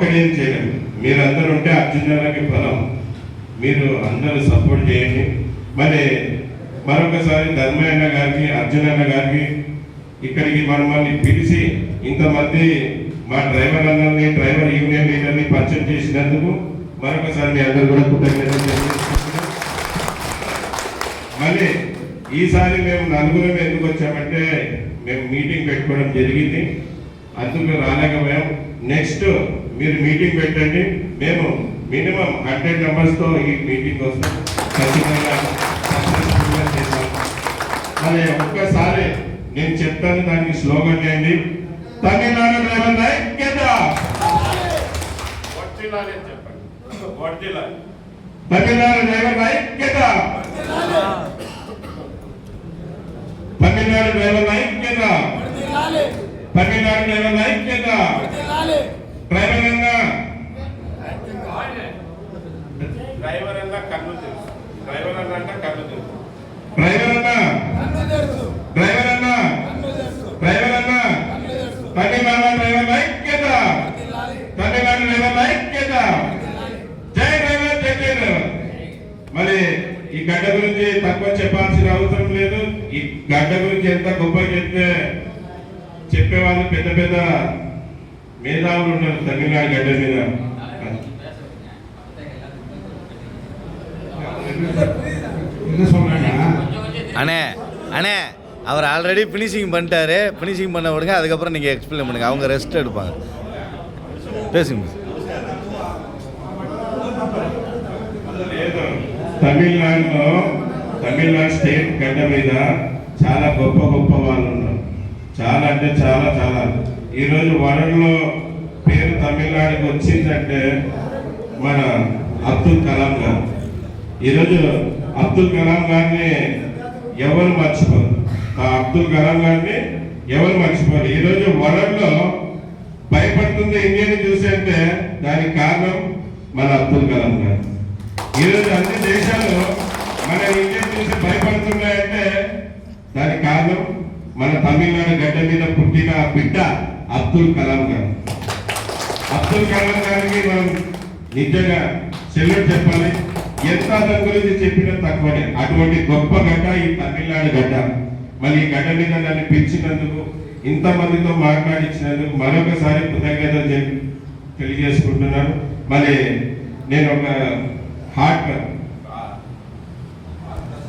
ఒక్కడేం చేయలేదు. మీరందరూ ఉంటే అర్జునులకి బలం. మీరు అందరూ సపోర్ట్ చేయండి. మరి మరొకసారి ధర్మయ్య గారికి, అర్జునన్న గారికి ఇక్కడికి మనల్ని పిలిచి ఇంతమంది మా డ్రైవర్ అన్నల్ని, డ్రైవర్ యూనియన్ లీడర్ని పరిచయం చేసినందుకు మరొకసారి మీ అందరూ కూడా కృతజ్ఞతలు తెలియజేస్తున్నాం. మళ్ళీ ఈసారి మేము నలుగురం ఎందుకు వచ్చామంటే మేము మీటింగ్ పెట్టుకోవడం జరిగింది, అందుకు రాలేకపోయాం. నెక్స్ట్ మీరు మీటింగ్ పెట్టండి, మేము మినిమం 100 మెంబర్స్తో ఈ మీటింగ్ వస్తాం, ఖచ్చితంగా సక్సెస్ఫుల్గా చేస్తాం. మరి ఒక్కసారి నేను చెప్తాను, దానికి స్లోగన్ చేయండి. తమిళనాడు డ్రైవర్ ఐక్యత, తమిళనాడు డ్రైవర్ ఐక్యత, తమిళనాడు డ్రైవర్ ఐక్యత, తమిళనాడు డ్రైవర్ ఐక్యత. డ్రైవర్ అన్నా కన్ను తెలుసు, డ్రైవర్ అన్న అంటే కన్ను తెలుసు. డ్రైవర్ అన్నా, డ్రైవర్ అన్నా, డ్రైవర్ అన్నా, తమిళనాడు డ్రైవర్ ఐక్యత, తమిళనాడు డ్రైవర్ ఐక్యత. జై డ్రైవర్, జై జై డ్రైవర్. మరి ఈ గడ్డ గురించి తక్కువ చెప్పాల్సిన అవసరం లేదు. ఈ గడ్డ గురించి ఎంత గొప్ప చెప్తే చెప్పేవాళ్ళు పెద్ద పెద్ద మేధావులు ఉన్నారు తమిళనాడు గడ్డ మీద. அண்ணே அண்ணே அவர் ஆல்ரெடி ஃபினிஷிங் பண்ணிட்டாரு. ஃபினிஷிங் பண்ண விடுங்க, அதுக்கப்புறம் நீங்கள் எக்ஸ்பிளைன் பண்ணுங்கள். அவங்க ரெஸ்ட் எடுப்பாங்க. பேசுங்க. తమిళనాడులో, తమిళనాడు స్టేట్ గడ్డ మీద చాలా గొప్ప గొప్ప వాళ్ళు ఉన్నారు. చాలా అంటే చాలా చాలా. ఈరోజు వరల్డ్లో పేరు తమిళనాడుకి వచ్చిందంటే మన అబ్దుల్ కలాం గారు. ఈరోజు అబ్దుల్ కలాం గారిని ఎవరు మర్చిపోరు. ఆ అబ్దుల్ కలాం గారిని ఎవరు మర్చిపోరు. ఈరోజు వరల్డ్లో భయపడుతుంది ఇండియాని చూసి అంటే దానికి కారణం మన అబ్దుల్ కలాం గారు. ఈరోజు అన్ని దేశాలు మన ఇండియా చూసి భయపడుతున్నాయంటే దానికి కారణం మన తమిళనాడు గడ్డ మీద పుట్టిన బిడ్డ అబ్దుల్ కలాం గారు. అబ్దుల్ కలాం గారికి మనం నిజంగా సెల్యూట్ చెప్పాలి. ఎంత దాని గురించి చెప్పినా తక్కువనే. అటువంటి గొప్ప గడ్డ ఈ తమిళనాడు గడ్డ. మరి ఈ గడ్డ మీద నన్ను పిలిచినందుకు, ఇంతమందితో మాట్లాడించినందుకు మరొకసారి కృతజ్ఞతలు తెలియజేసుకుంటున్నాను. మరి నేను ఒక హార్ట్